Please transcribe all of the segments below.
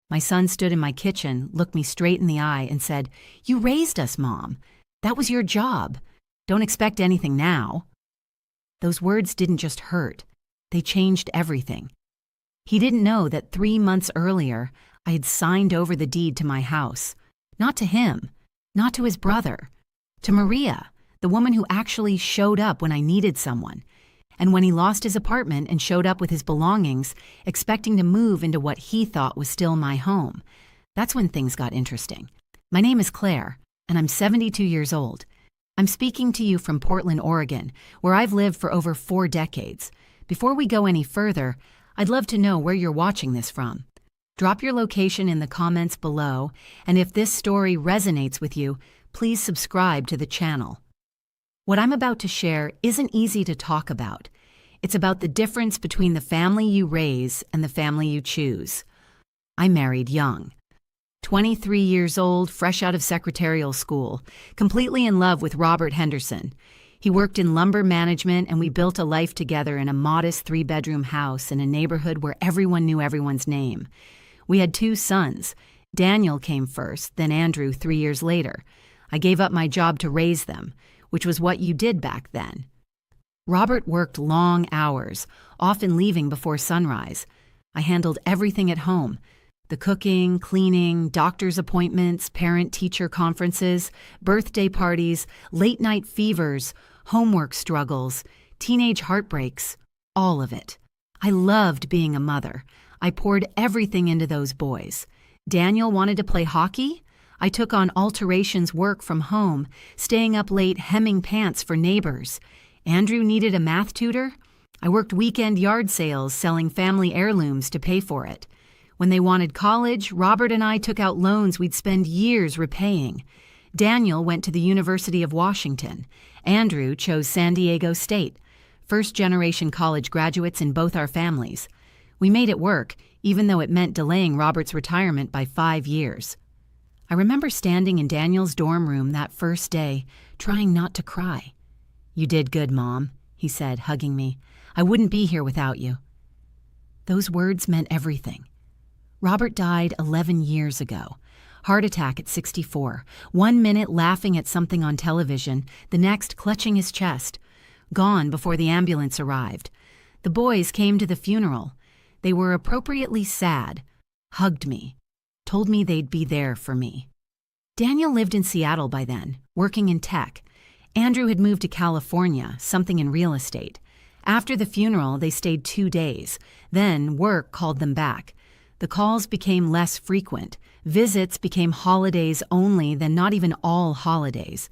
My son stood in my kitchen, looked me straight in the eye, and said, "You raised us, Mom. That was your job. Don't expect anything now." Those words didn't just hurt. They changed everything. He didn't know that 3 months earlier, I had signed over the deed to my house. Not to him, not to his brother, to Maria, the woman who actually showed up when I needed someone. And when he lost his apartment and showed up with his belongings, expecting to move into what he thought was still my home, that's when things got interesting. My name is Claire, and I'm 72 years old. I'm speaking to you from Portland, Oregon, where I've lived for over 4 decades. Before we go any further, I'd love to know where you're watching this from. Drop your location in the comments below, and if this story resonates with you, please subscribe to the channel. What I'm about to share isn't easy to talk about. It's about the difference between the family you raise and the family you choose. I married young. 23 years old, fresh out of secretarial school, completely in love with Robert Henderson. He worked in lumber management, and we built a life together in a modest 3-bedroom house in a neighborhood where everyone knew everyone's name. We had 2 sons. Daniel came first, then Andrew 3 years later. I gave up my job to raise them, which was what you did back then. Robert worked long hours, often leaving before sunrise. I handled everything at home: the cooking, cleaning, doctor's appointments, parent-teacher conferences, birthday parties, late-night fevers, homework struggles, teenage heartbreaks, all of it. I loved being a mother. I poured everything into those boys. Daniel wanted to play hockey. I took on alterations work from home, staying up late hemming pants for neighbors. Andrew needed a math tutor. I worked weekend yard sales selling family heirlooms to pay for it. When they wanted college, Robert and I took out loans we'd spend years repaying. Daniel went to the University of Washington. Andrew chose San Diego State. First-generation college graduates in both our families. We made it work, even though it meant delaying Robert's retirement by 5 years. I remember standing in Daniel's dorm room that first day, trying not to cry. "You did good, Mom," he said, hugging me. "I wouldn't be here without you." Those words meant everything. Robert died 11 years ago. Heart attack at 64. 1 minute laughing at something on television, the next clutching his chest. Gone before the ambulance arrived. The boys came to the funeral. They were appropriately sad, hugged me, told me they'd be there for me. Daniel lived in Seattle by then, working in tech. Andrew had moved to California, something in real estate. After the funeral, they stayed 2 days. Then work called them back. The calls became less frequent. Visits became holidays only, then not even all holidays.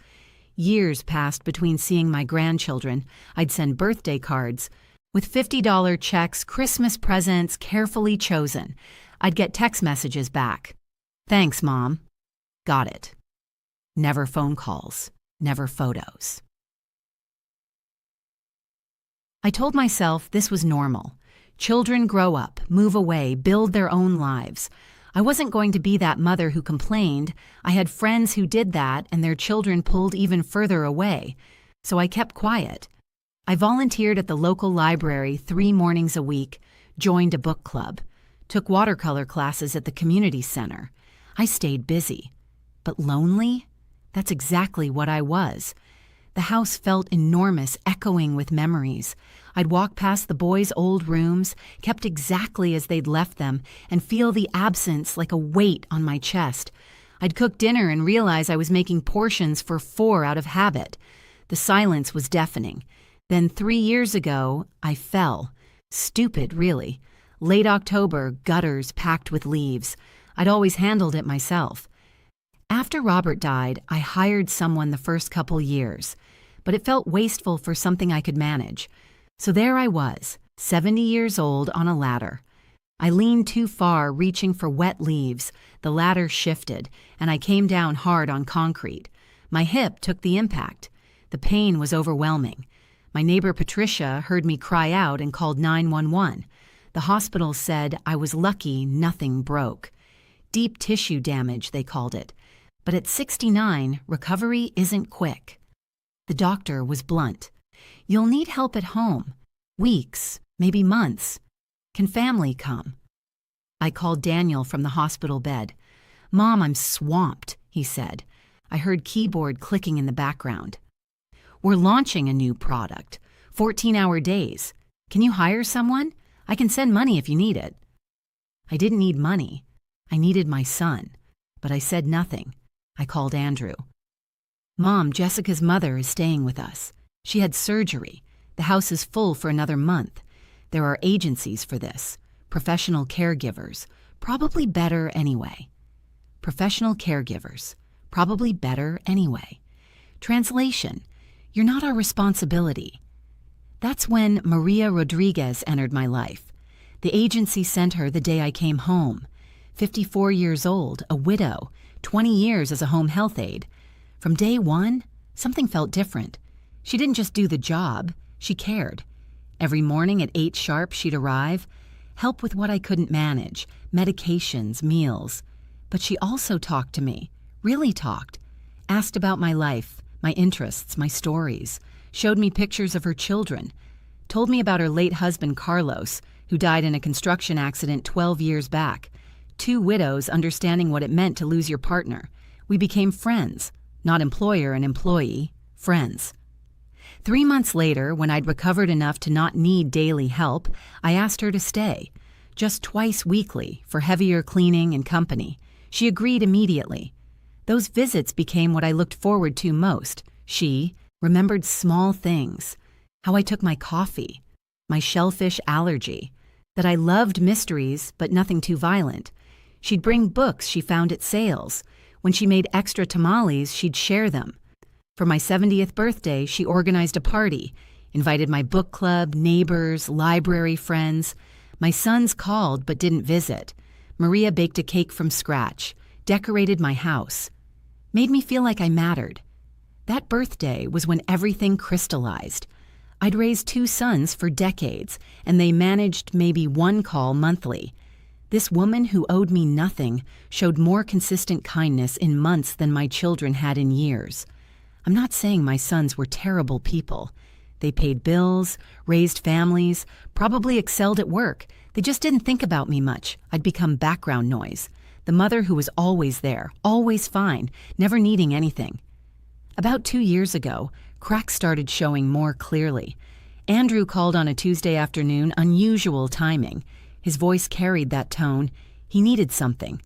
Years passed between seeing my grandchildren. I'd send birthday cards. With $50 checks, Christmas presents carefully chosen. I'd get text messages back. "Thanks, Mom." Got it. Never phone calls. Never photos. I told myself this was normal. Children grow up, move away, build their own lives. I wasn't going to be that mother who complained. I had friends who did that, and their children pulled even further away. So I kept quiet. I volunteered at the local library 3 mornings a week, joined a book club, took watercolor classes at the community center. I stayed busy. But lonely? That's exactly what I was. The house felt enormous, echoing with memories. I'd walk past the boys' old rooms, kept exactly as they'd left them, and feel the absence like a weight on my chest. I'd cook dinner and realize I was making portions for 4 out of habit. The silence was deafening. Then 3 years ago, I fell. Stupid, really. Late October, gutters packed with leaves. I'd always handled it myself. After Robert died, I hired someone the first couple years, but it felt wasteful for something I could manage. So there I was, 70 years old on a ladder. I leaned too far, reaching for wet leaves. The ladder shifted, and I came down hard on concrete. My hip took the impact. The pain was overwhelming. My neighbor Patricia heard me cry out and called 911. The hospital said I was lucky nothing broke. Deep tissue damage, they called it. But at 69, recovery isn't quick. The doctor was blunt. "You'll need help at home. Weeks, maybe months. Can family come?" I called Daniel from the hospital bed. "Mom, I'm swamped," he said. I heard keyboard clicking in the background. "We're launching a new product. 14-hour days. Can you hire someone? I can send money if you need it." I didn't need money. I needed my son. But I said nothing. I called Andrew. "Mom, Jessica's mother is staying with us. She had surgery. The house is full for another month. There are agencies for this. Professional caregivers. Probably better anyway." Professional caregivers. Probably better anyway. Translation: You're not our responsibility. That's when Maria Rodriguez entered my life. The agency sent her the day I came home. 54 years old, a widow, 20 years as a home health aide. From day one, something felt different. She didn't just do the job, she cared. Every morning at 8 sharp, she'd arrive, help with what I couldn't manage, medications, meals. But she also talked to me, really talked, asked about my life, my interests, my stories, showed me pictures of her children, told me about her late husband Carlos, who died in a construction accident 12 years back. 2 widows understanding what it meant to lose your partner. We became friends, not employer and employee, friends. 3 months later, when I'd recovered enough to not need daily help, I asked her to stay, just twice weekly for heavier cleaning and company. She agreed immediately. Those visits became what I looked forward to most. She remembered small things, how I took my coffee, my shellfish allergy, that I loved mysteries but nothing too violent. She'd bring books she found at sales. When she made extra tamales, she'd share them. For my 70th birthday, she organized a party, invited my book club, neighbors, library friends. My sons called but didn't visit. Maria baked a cake from scratch, decorated my house, made me feel like I mattered. That birthday was when everything crystallized. I'd raised 2 sons for decades, and they managed maybe 1 call monthly. This woman who owed me nothing showed more consistent kindness in months than my children had in years. I'm not saying my sons were terrible people. They paid bills, raised families, probably excelled at work. They just didn't think about me much. I'd become background noise. The mother who was always there, always fine, never needing anything. About 2 years ago, cracks started showing more clearly. Andrew called on a Tuesday afternoon, unusual timing. His voice carried that tone. He needed something.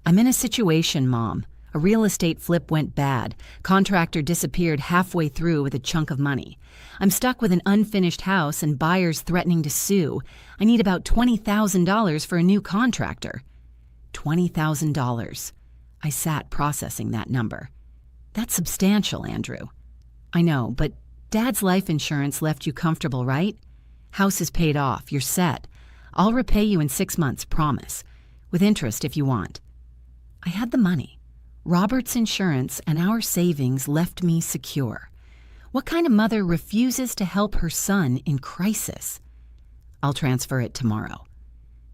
"I'm in a situation, Mom. A real estate flip went bad. Contractor disappeared halfway through with a chunk of money. I'm stuck with an unfinished house and buyers threatening to sue. I need about $20,000 for a new contractor." $20,000. I sat processing that number. That's substantial, Andrew. I know, but Dad's life insurance left you comfortable, right? House is paid off. You're set. I'll repay you in 6 months, promise. With interest if you want. I had the money. Robert's insurance and our savings left me secure. What kind of mother refuses to help her son in crisis? I'll transfer it tomorrow.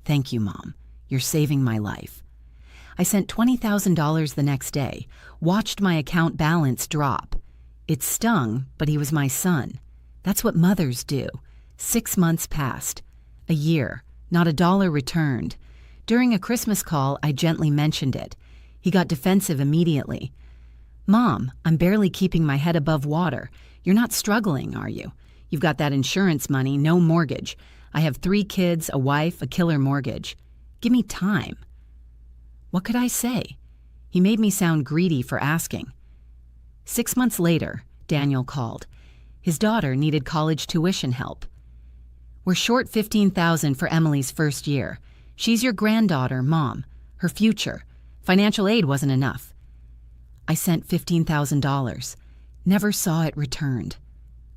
Thank you, Mom. You're saving my life. I sent $20,000 the next day, watched my account balance drop. It stung, but he was my son. That's what mothers do. 6 months passed. A year. Not a dollar returned. During a Christmas call, I gently mentioned it. He got defensive immediately. "Mom, I'm barely keeping my head above water. You're not struggling, are you? You've got that insurance money, no mortgage. I have 3 kids, a wife, a killer mortgage. Give me time." What could I say? He made me sound greedy for asking. 6 months later, Daniel called. His daughter needed college tuition help. "We're short $15,000 for Emily's first year. She's your granddaughter, Mom. Her future. Financial aid wasn't enough." I sent $15,000. Never saw it returned.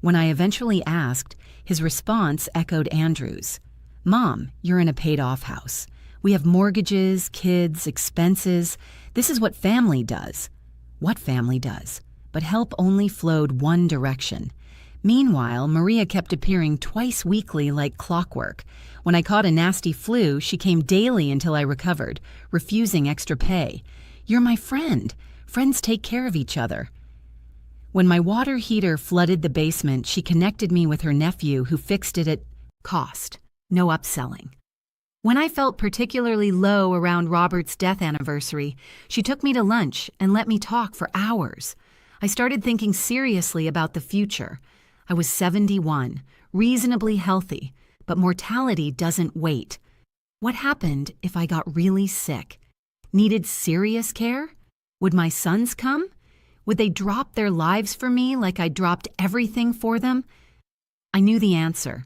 When I eventually asked, his response echoed Andrew's. "Mom, you're in a paid-off house. We have mortgages, kids, expenses. This is what family does." What family does? But help only flowed one direction. Meanwhile, Maria kept appearing twice weekly like clockwork. When I caught a nasty flu, she came daily until I recovered, refusing extra pay. "You're my friend. Friends take care of each other." When my water heater flooded the basement, she connected me with her nephew who fixed it at cost. No upselling. When I felt particularly low around Robert's death anniversary, she took me to lunch and let me talk for hours. I started thinking seriously about the future. I was 71, reasonably healthy, but mortality doesn't wait. What happened if I got really sick? Needed serious care? Would my sons come? Would they drop their lives for me like I dropped everything for them? I knew the answer.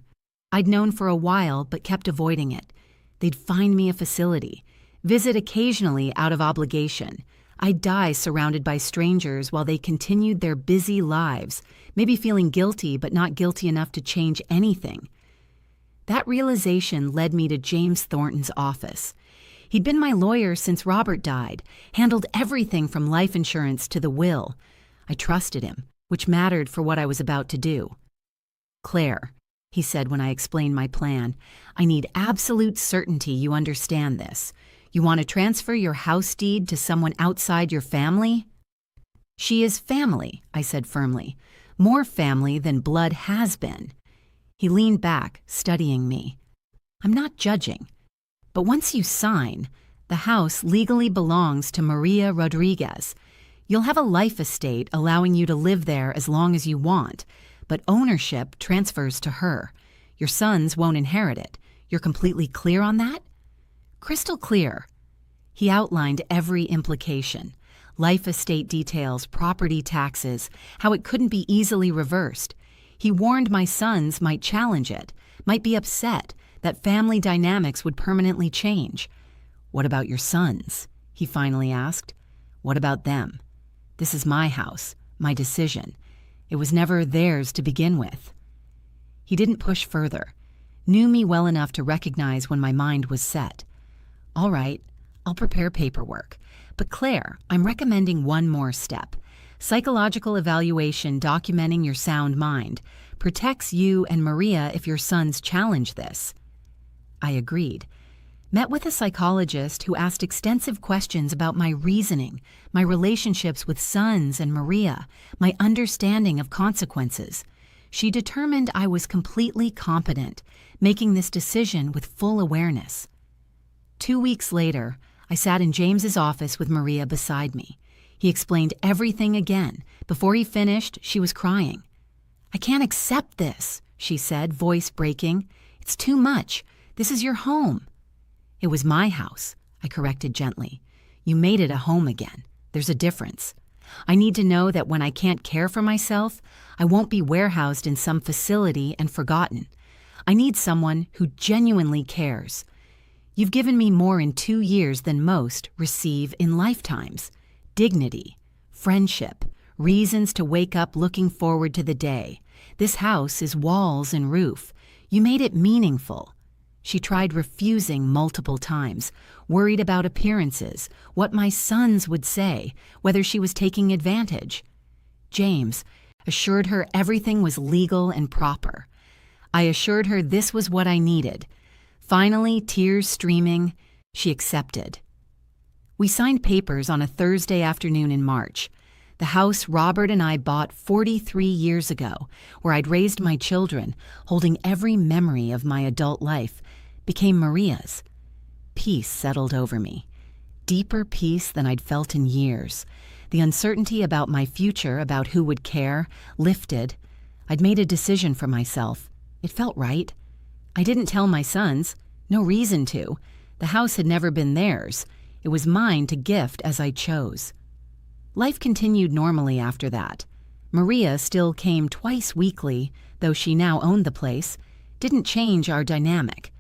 I'd known for a while but kept avoiding it. They'd find me a facility, visit occasionally out of obligation. I'd die surrounded by strangers while they continued their busy lives, maybe feeling guilty but not guilty enough to change anything. That realization led me to James Thornton's office. He'd been my lawyer since Robert died, handled everything from life insurance to the will. I trusted him, which mattered for what I was about to do. "Claire," he said when I explained my plan, "I need absolute certainty you understand this. You want to transfer your house deed to someone outside your family?" "She is family," I said firmly. "More family than blood has been." He leaned back, studying me. "I'm not judging. But once you sign, the house legally belongs to Maria Rodriguez. You'll have a life estate allowing you to live there as long as you want, but ownership transfers to her. Your sons won't inherit it. You're completely clear on that?" "Crystal clear." He outlined every implication: life estate details, property taxes, how it couldn't be easily reversed. He warned my sons might challenge it, might be upset, that family dynamics would permanently change. "What about your sons?" he finally asked. "What about them? This is my house, my decision. It was never theirs to begin with." He didn't push further, knew me well enough to recognize when my mind was set. "All right, I'll prepare paperwork. But Claire, I'm recommending one more step. Psychological evaluation documenting your sound mind protects you and Maria if your sons challenge this." I agreed. Met with a psychologist who asked extensive questions about my reasoning, my relationships with sons and Maria, my understanding of consequences. She determined I was completely competent, making this decision with full awareness. 2 weeks later, I sat in James's office with Maria beside me. He explained everything again. Before he finished, she was crying. "I can't accept this," she said, voice breaking. "It's too much. This is your home." "It was my house," I corrected gently. "You made it a home again. There's a difference. I need to know that when I can't care for myself, I won't be warehoused in some facility and forgotten. I need someone who genuinely cares. You've given me more in 2 years than most receive in lifetimes. Dignity, friendship, reasons to wake up looking forward to the day. This house is walls and roof. You made it meaningful." She tried refusing multiple times, worried about appearances, what my sons would say, whether she was taking advantage. James assured her everything was legal and proper. I assured her this was what I needed. Finally, tears streaming, she accepted. We signed papers on a Thursday afternoon in March. The house Robert and I bought 43 years ago, where I'd raised my children, holding every memory of my adult life, became Maria's. Peace settled over me. Deeper peace than I'd felt in years. The uncertainty about my future, about who would care, lifted. I'd made a decision for myself. It felt right. I didn't tell my sons. No reason to. The house had never been theirs. It was mine to gift as I chose. Life continued normally after that. Maria still came twice weekly, though she now owned the place. Didn't change our dynamic.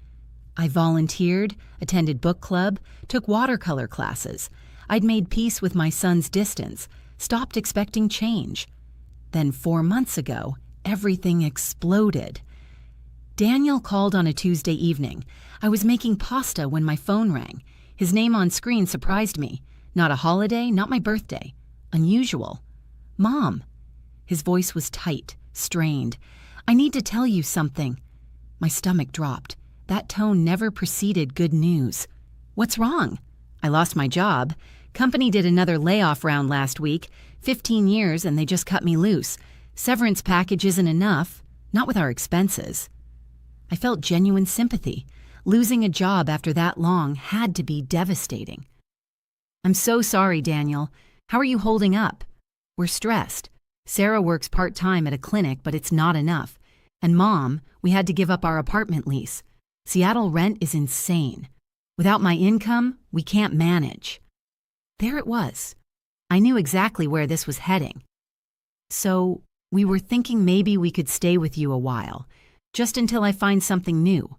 I volunteered, attended book club, took watercolor classes. I'd made peace with my son's distance, stopped expecting change. Then 4 months ago, everything exploded. Daniel called on a Tuesday evening. I was making pasta when my phone rang. His name on screen surprised me. Not a holiday, not my birthday. Unusual. "Mom." His voice was tight, strained. "I need to tell you something." My stomach dropped. That tone never preceded good news. "What's wrong?" "I lost my job. Company did another layoff round last week. 15 years and they just cut me loose. Severance package isn't enough. Not with our expenses." I felt genuine sympathy. Losing a job after that long had to be devastating. I'm so sorry, Daniel. How are you holding up? We're stressed. Sarah works part-time at a clinic, but it's not enough. And Mom, we had to give up our apartment lease. Seattle rent is insane. Without my income, we can't manage. There it was. I knew exactly where this was heading. So, we were thinking maybe we could stay with you a while, just until I find something new.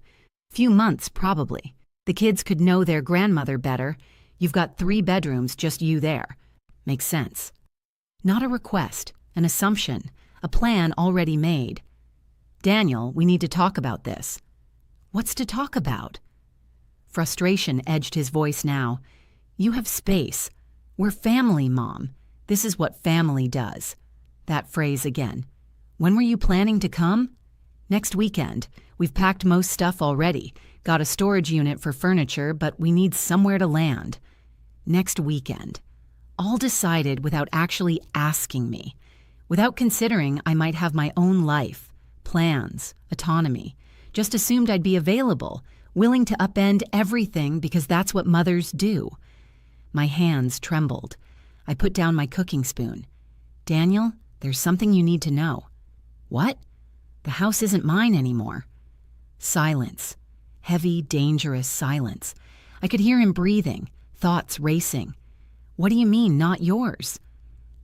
Few months, probably. The kids could know their grandmother better. You've got 3 bedrooms, just you there. Makes sense. Not a request, an assumption, a plan already made. Daniel, we need to talk about this. What's to talk about? Frustration edged his voice now. You have space. We're family, Mom. This is what family does. That phrase again. When were you planning to come? Next weekend. We've packed most stuff already. Got a storage unit for furniture, but we need somewhere to land. Next weekend. All decided without actually asking me. Without considering I might have my own life, plans, autonomy. Just assumed I'd be available, willing to upend everything because that's what mothers do. My hands trembled. I put down my cooking spoon. Daniel, there's something you need to know. What? The house isn't mine anymore. Silence. Heavy, dangerous silence. I could hear him breathing, thoughts racing. What do you mean, not yours?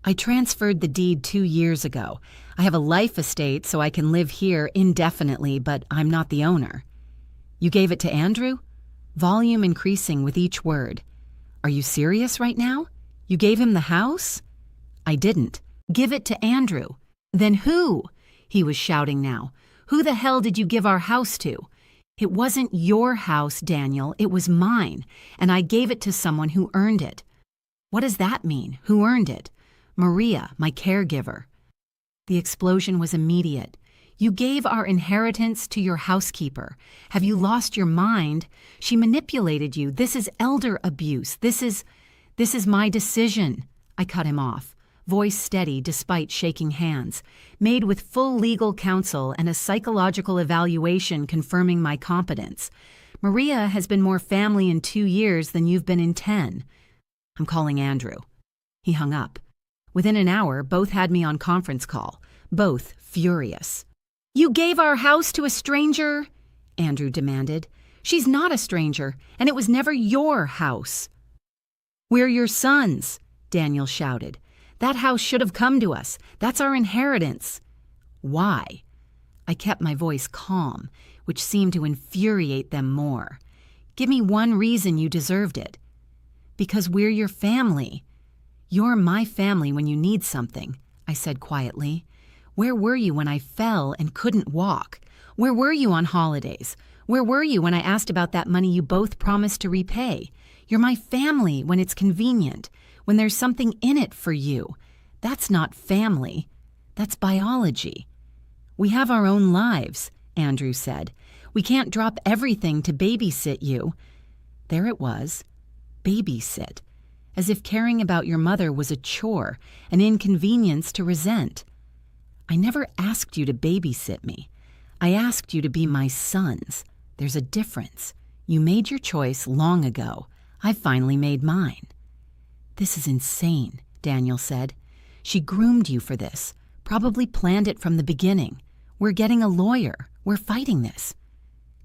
I transferred the deed 2 years ago. I have a life estate so I can live here indefinitely, but I'm not the owner. You gave it to Andrew? Volume increasing with each word. Are you serious right now? You gave him the house? I didn't. Give it to Andrew. Then who? He was shouting now. Who the hell did you give our house to? It wasn't your house, Daniel. It was mine, and I gave it to someone who earned it. What does that mean? Who earned it? Maria, my caregiver. The explosion was immediate. You gave our inheritance to your housekeeper. Have you lost your mind? She manipulated you. This is elder abuse. This is my decision. I cut him off, voice steady despite shaking hands, made with full legal counsel and a psychological evaluation confirming my competence. Maria has been more family in 2 years than you've been in 10. I'm calling Andrew. He hung up. Within an hour, both had me on conference call, both furious. You gave our house to a stranger? Andrew demanded. She's not a stranger, and it was never your house. We're your sons, Daniel shouted. That house should have come to us. That's our inheritance. Why? I kept my voice calm, which seemed to infuriate them more. Give me one reason you deserved it. Because we're your family. You're my family when you need something, I said quietly. Where were you when I fell and couldn't walk? Where were you on holidays? Where were you when I asked about that money you both promised to repay? You're my family when it's convenient, when there's something in it for you. That's not family. That's biology. We have our own lives, Andrew said. We can't drop everything to babysit you. There it was. Babysit. As if caring about your mother was a chore, an inconvenience to resent. I never asked you to babysit me. I asked you to be my sons. There's a difference. You made your choice long ago. I finally made mine. This is insane, Daniel said. She groomed you for this, probably planned it from the beginning. We're getting a lawyer. We're fighting this.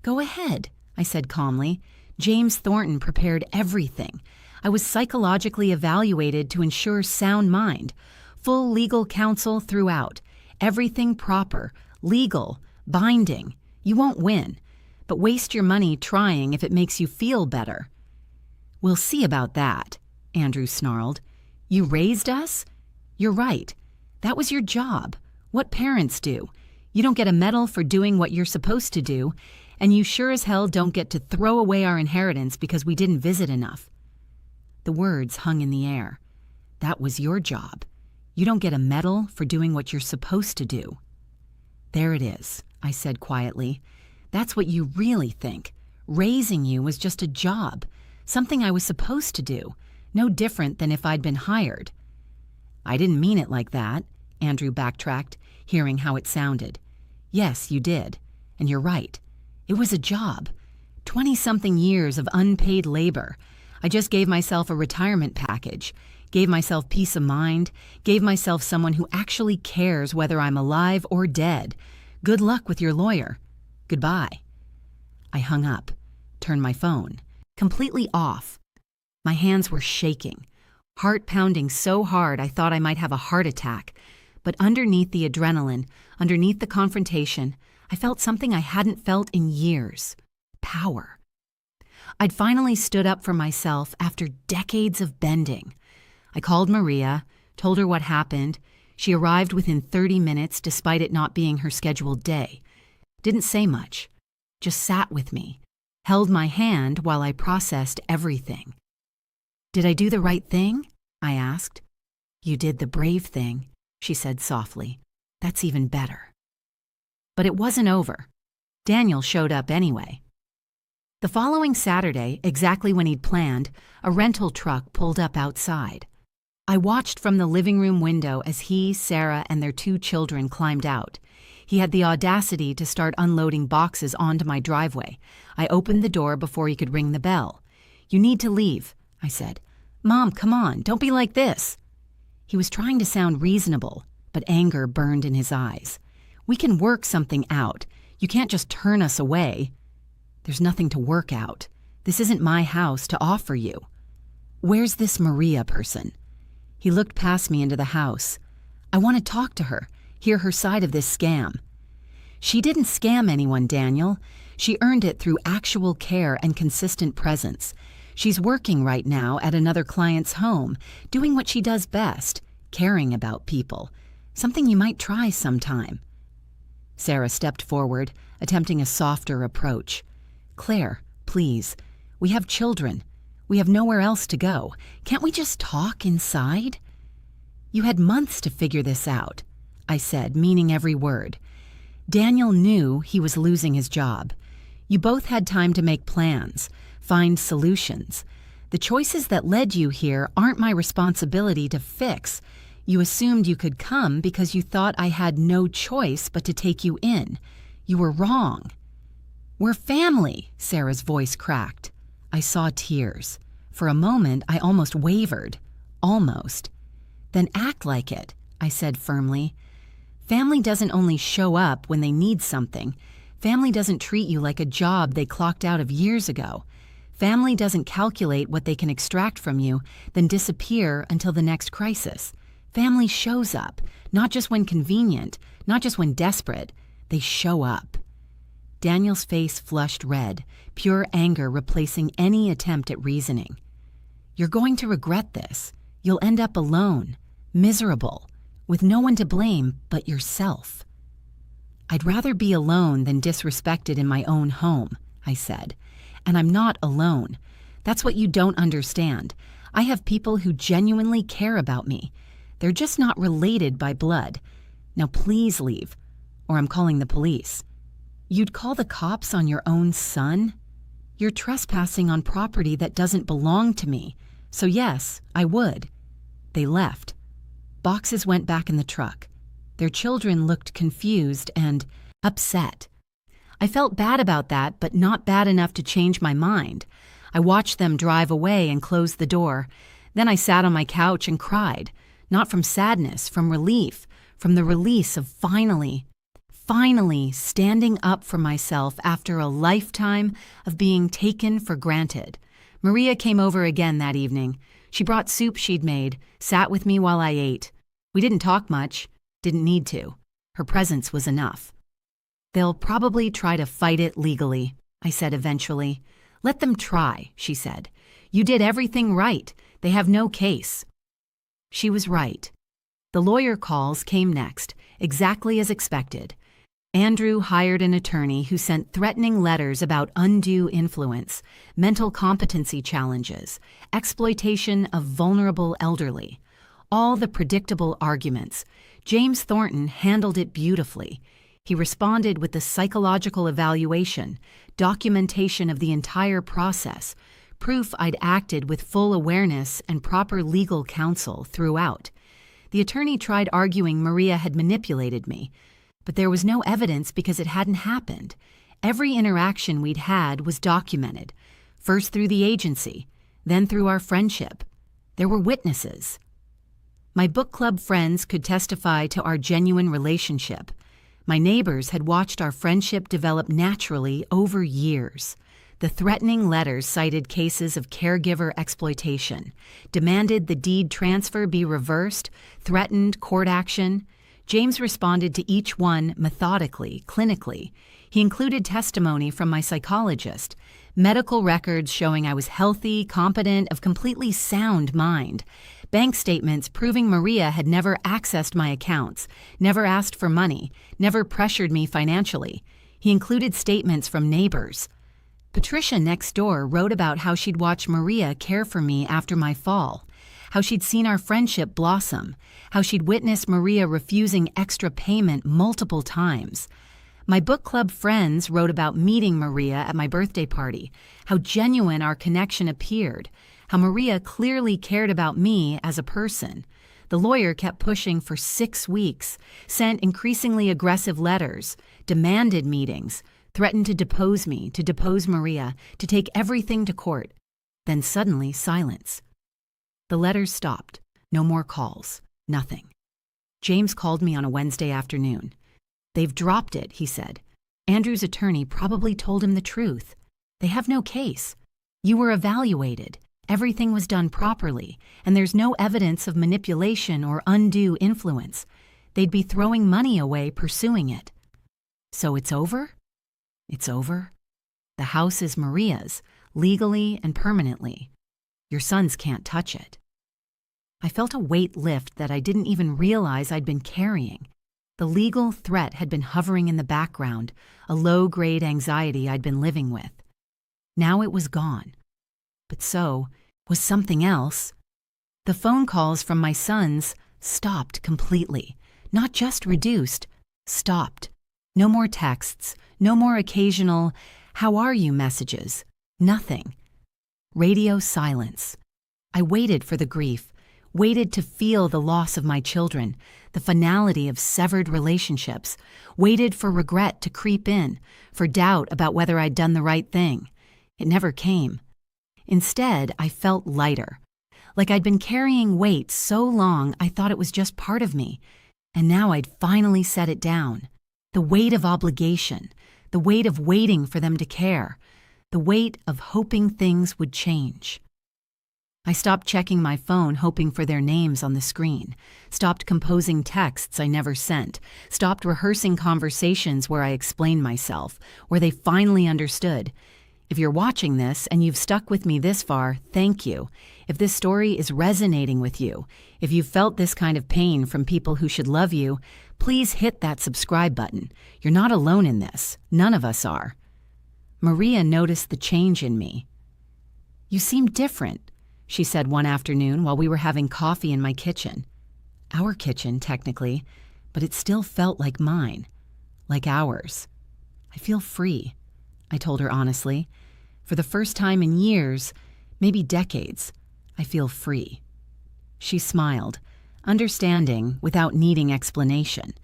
Go ahead, I said calmly. James Thornton prepared everything. I was psychologically evaluated to ensure sound mind, full legal counsel throughout, everything proper, legal, binding. You won't win, but waste your money trying if it makes you feel better. We'll see about that, Andrew snarled. You raised us? You're right. That was your job. What parents do. You don't get a medal for doing what you're supposed to do, and you sure as hell don't get to throw away our inheritance because we didn't visit enough. The words hung in the air. That was your job. You don't get a medal for doing what you're supposed to do. There it is, I said quietly. That's what you really think. Raising you was just a job, something I was supposed to do, no different than if I'd been hired. I didn't mean it like that, Andrew backtracked, hearing how it sounded. Yes, you did, and you're right. It was a job. 20-something years of unpaid labor. I just gave myself a retirement package, gave myself peace of mind, gave myself someone who actually cares whether I'm alive or dead. Good luck with your lawyer. Goodbye. I hung up, turned my phone, completely off. My hands were shaking, heart pounding so hard I thought I might have a heart attack. But underneath the adrenaline, underneath the confrontation, I felt something I hadn't felt in years. Power. I'd finally stood up for myself after decades of bending. I called Maria, told her what happened. She arrived within 30 minutes despite it not being her scheduled day. Didn't say much, just sat with me, held my hand while I processed everything. Did I do the right thing? I asked. You did the brave thing, she said softly. That's even better. But it wasn't over. Daniel showed up anyway. The following Saturday, exactly when he'd planned, a rental truck pulled up outside. I watched from the living room window as he, Sarah, and their 2 children climbed out. He had the audacity to start unloading boxes onto my driveway. I opened the door before he could ring the bell. You need to leave, I said. Mom, come on, don't be like this. He was trying to sound reasonable, but anger burned in his eyes. We can work something out. You can't just turn us away. There's nothing to work out. This isn't my house to offer you. Where's this Maria person? He looked past me into the house. I want to talk to her, hear her side of this scam. She didn't scam anyone, Daniel. She earned it through actual care and consistent presence. She's working right now at another client's home, doing what she does best, caring about people. Something you might try sometime. Sarah stepped forward, attempting a softer approach. Claire, please. We have children. We have nowhere else to go. Can't we just talk inside? You had months to figure this out, I said, meaning every word. Daniel knew he was losing his job. You both had time to make plans, find solutions. The choices that led you here aren't my responsibility to fix. You assumed you could come because you thought I had no choice but to take you in. You were wrong. We're family, Sarah's voice cracked. I saw tears. For a moment, I almost wavered. Almost. Then act like it, I said firmly. Family doesn't only show up when they need something. Family doesn't treat you like a job they clocked out of years ago. Family doesn't calculate what they can extract from you, then disappear until the next crisis. Family shows up, not just when convenient, not just when desperate. They show up. Daniel's face flushed red, pure anger replacing any attempt at reasoning. You're going to regret this. You'll end up alone, miserable, with no one to blame but yourself. I'd rather be alone than disrespected in my own home, I said. And I'm not alone. That's what you don't understand. I have people who genuinely care about me. They're just not related by blood. Now please leave, or I'm calling the police. You'd call the cops on your own son? You're trespassing on property that doesn't belong to me. So yes, I would. They left. Boxes went back in the truck. Their children looked confused and upset. I felt bad about that, but not bad enough to change my mind. I watched them drive away and close the door. Then I sat on my couch and cried, not from sadness, from relief, from the release of finally standing up for myself after a lifetime of being taken for granted. Maria came over again that evening. She brought soup she'd made, sat with me while I ate. We didn't talk much, didn't need to. Her presence was enough. They'll probably try to fight it legally, I said eventually. Let them try, she said. You did everything right. They have no case. She was right. The lawyer calls came next, exactly as expected. Andrew hired an attorney who sent threatening letters about undue influence, mental competency challenges, exploitation of vulnerable elderly. All the predictable arguments. James Thornton handled it beautifully. He responded with the psychological evaluation, documentation of the entire process, proof I'd acted with full awareness and proper legal counsel throughout. The attorney tried arguing Maria had manipulated me, but there was no evidence because it hadn't happened. Every interaction we'd had was documented, first through the agency, then through our friendship. There were witnesses. My book club friends could testify to our genuine relationship. My neighbors had watched our friendship develop naturally over years. The threatening letters cited cases of caregiver exploitation, demanded the deed transfer be reversed, threatened court action. James responded to each one methodically, clinically. He included testimony from my psychologist, medical records showing I was healthy, competent, of completely sound mind, bank statements proving Maria had never accessed my accounts, never asked for money, never pressured me financially. He included statements from neighbors. Patricia next door wrote about how she'd watched Maria care for me after my fall, how she'd seen our friendship blossom, how she'd witnessed Maria refusing extra payment multiple times. My book club friends wrote about meeting Maria at my birthday party, how genuine our connection appeared, how Maria clearly cared about me as a person. The lawyer kept pushing for 6 weeks, sent increasingly aggressive letters, demanded meetings, threatened to depose me, to depose Maria, to take everything to court. Then suddenly, silence. The letters stopped. No more calls. Nothing. James called me on a Wednesday afternoon. "They've dropped it," he said. "Andrew's attorney probably told him the truth. They have no case. You were evaluated. Everything was done properly, and there's no evidence of manipulation or undue influence. They'd be throwing money away pursuing it." "So it's over?" "It's over. The house is Maria's, legally and permanently. Your sons can't touch it." I felt a weight lift that I didn't even realize I'd been carrying. The legal threat had been hovering in the background, a low-grade anxiety I'd been living with. Now it was gone. But so was something else. The phone calls from my sons stopped completely, not just reduced, stopped. No more texts, no more occasional, "How are you?" messages, nothing. Radio silence. I waited for the grief, waited to feel the loss of my children, the finality of severed relationships, waited for regret to creep in, for doubt about whether I'd done the right thing. It never came. Instead, I felt lighter, like I'd been carrying weight so long I thought it was just part of me, and now I'd finally set it down. The weight of obligation, the weight of waiting for them to care, the weight of hoping things would change. I stopped checking my phone hoping for their names on the screen, stopped composing texts I never sent, stopped rehearsing conversations where I explained myself, where they finally understood. If you're watching this and you've stuck with me this far, thank you. If this story is resonating with you, if you've felt this kind of pain from people who should love you, please hit that subscribe button. You're not alone in this. None of us are. Maria noticed the change in me. "You seem different," she said one afternoon while we were having coffee in my kitchen. Our kitchen, technically, but it still felt like mine, like ours. "I feel free," I told her honestly. "For the first time in years, maybe decades, I feel free." She smiled, understanding without needing explanation.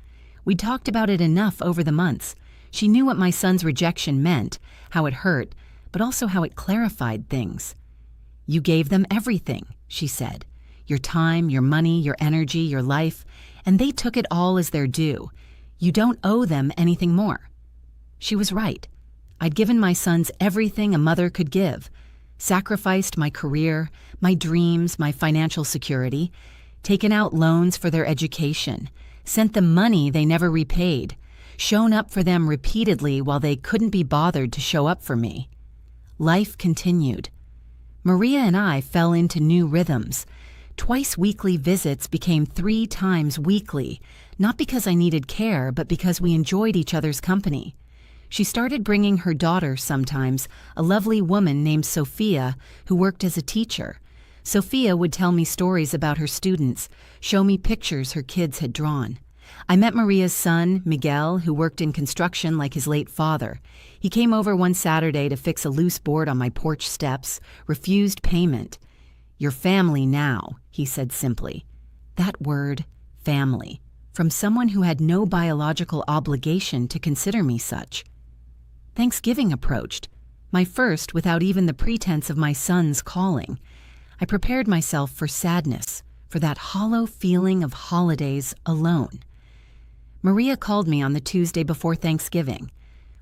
We'd talked about it enough over the months. She knew what my son's rejection meant, how it hurt, but also how it clarified things. "You gave them everything," she said. "Your time, your money, your energy, your life, and they took it all as their due. You don't owe them anything more." She was right. I'd given my sons everything a mother could give, sacrificed my career, my dreams, my financial security, taken out loans for their education, sent them money they never repaid, shown up for them repeatedly while they couldn't be bothered to show up for me. Life continued. Maria and I fell into new rhythms. Twice-weekly visits became 3 times weekly, not because I needed care, but because we enjoyed each other's company. She started bringing her daughter sometimes, a lovely woman named Sophia who worked as a teacher. Sophia would tell me stories about her students, show me pictures her kids had drawn. I met Maria's son, Miguel, who worked in construction like his late father. He came over one Saturday to fix a loose board on my porch steps, refused payment. "You're family now," he said simply. That word, family, from someone who had no biological obligation to consider me such. Thanksgiving approached, my first without even the pretense of my son's calling. I prepared myself for sadness, for that hollow feeling of holidays alone. Maria called me on the Tuesday before Thanksgiving.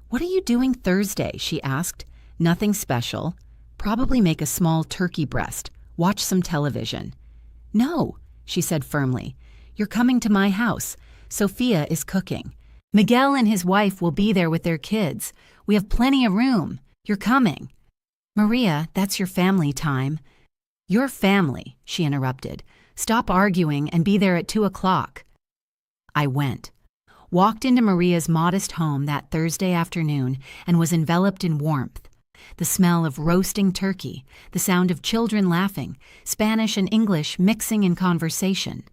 "What are you doing Thursday?" she asked. "Nothing special. Probably make a small turkey breast, watch some television." "No," she said firmly. "You're coming to my house. Sophia is cooking. Miguel and his wife will be there with their kids. We have plenty of room. You're coming." "Maria, that's your family time." "Your family," she interrupted. "Stop arguing and be there at 2:00. I went. Walked into Maria's modest home that Thursday afternoon and was enveloped in warmth. The smell of roasting turkey, the sound of children laughing, Spanish and English mixing in conversation.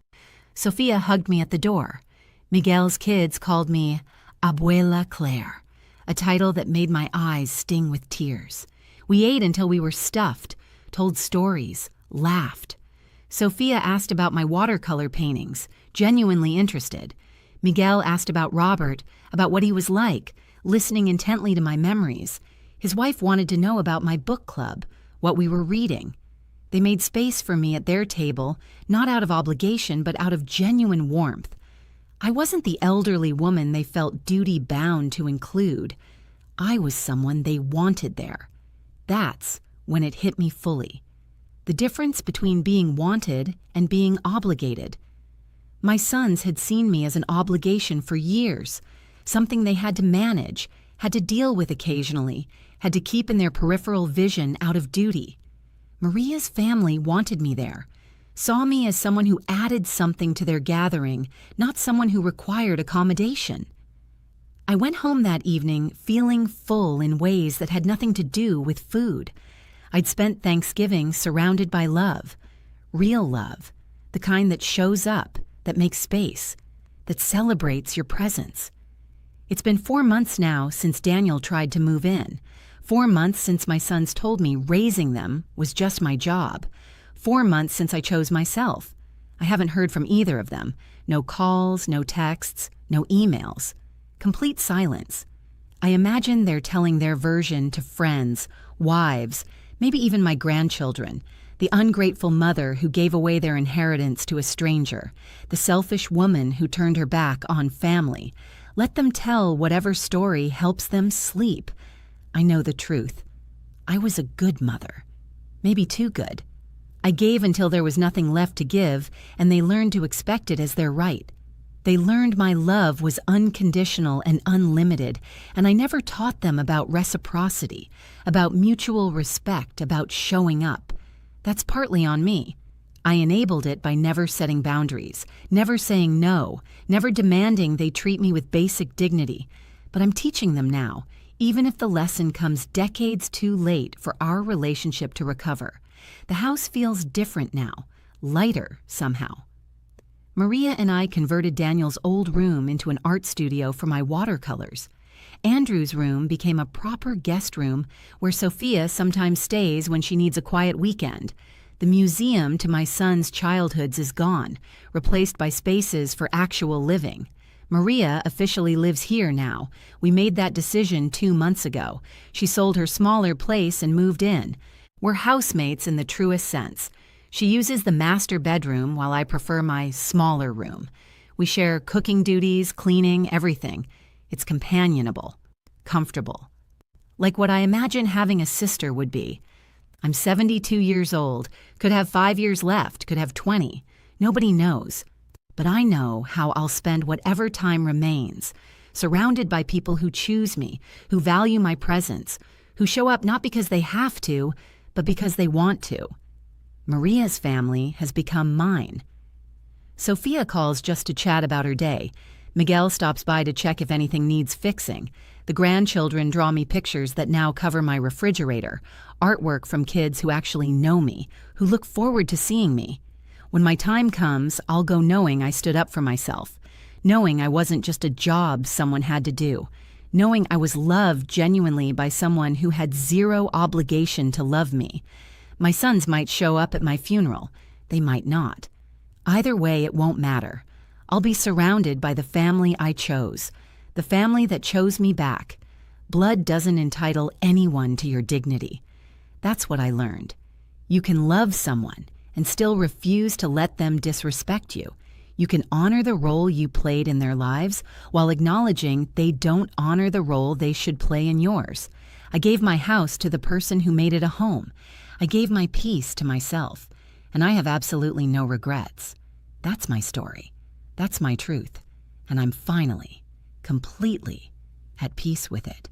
Sophia hugged me at the door. Miguel's kids called me Abuela Claire, a title that made my eyes sting with tears. We ate until we were stuffed, told stories, laughed. Sophia asked about my watercolor paintings, genuinely interested. Miguel asked about Robert, about what he was like, listening intently to my memories. His wife wanted to know about my book club, what we were reading. They made space for me at their table, not out of obligation, but out of genuine warmth. I wasn't the elderly woman they felt duty-bound to include. I was someone they wanted there. That's when it hit me fully. The difference between being wanted and being obligated. My sons had seen me as an obligation for years, something they had to manage, had to deal with occasionally, had to keep in their peripheral vision out of duty. Maria's family wanted me there, saw me as someone who added something to their gathering, not someone who required accommodation. I went home that evening feeling full in ways that had nothing to do with food. I'd spent Thanksgiving surrounded by love, real love, the kind that shows up, that makes space, that celebrates your presence. It's been 4 months now since Daniel tried to move in. 4 months since my sons told me raising them was just my job. 4 months since I chose myself. I haven't heard from either of them. No calls, no texts, no emails. Complete silence. I imagine they're telling their version to friends, wives, maybe even my grandchildren. The ungrateful mother who gave away their inheritance to a stranger. The selfish woman who turned her back on family. Let them tell whatever story helps them sleep. I know the truth. I was a good mother. Maybe too good. I gave until there was nothing left to give, and they learned to expect it as their right. They learned my love was unconditional and unlimited, and I never taught them about reciprocity, about mutual respect, about showing up. That's partly on me. I enabled it by never setting boundaries, never saying no, never demanding they treat me with basic dignity. But I'm teaching them now, even if the lesson comes decades too late for our relationship to recover. The house feels different now, lighter somehow. Maria and I converted Daniel's old room into an art studio for my watercolors. Andrew's room became a proper guest room where Sophia sometimes stays when she needs a quiet weekend. The museum to my son's childhoods is gone, replaced by spaces for actual living. Maria officially lives here now. We made that decision 2 months ago. She sold her smaller place and moved in. We're housemates in the truest sense. She uses the master bedroom while I prefer my smaller room. We share cooking duties, cleaning, everything. It's companionable, comfortable. Like what I imagine having a sister would be. I'm 72 years old, could have 5 years left, could have 20. Nobody knows. But I know how I'll spend whatever time remains, surrounded by people who choose me, who value my presence, who show up not because they have to, but because they want to. Maria's family has become mine. Sophia calls just to chat about her day. Miguel stops by to check if anything needs fixing. The grandchildren draw me pictures that now cover my refrigerator, artwork from kids who actually know me, who look forward to seeing me. When my time comes, I'll go knowing I stood up for myself, knowing I wasn't just a job someone had to do, knowing I was loved genuinely by someone who had zero obligation to love me. My sons might show up at my funeral. They might not. Either way, it won't matter. I'll be surrounded by the family I chose, the family that chose me back. Blood doesn't entitle anyone to your dignity. That's what I learned. You can love someone and still refuse to let them disrespect you. You can honor the role you played in their lives while acknowledging they don't honor the role they should play in yours. I gave my house to the person who made it a home. I gave my peace to myself, and I have absolutely no regrets. That's my story. That's my truth. And I'm finally, completely at peace with it.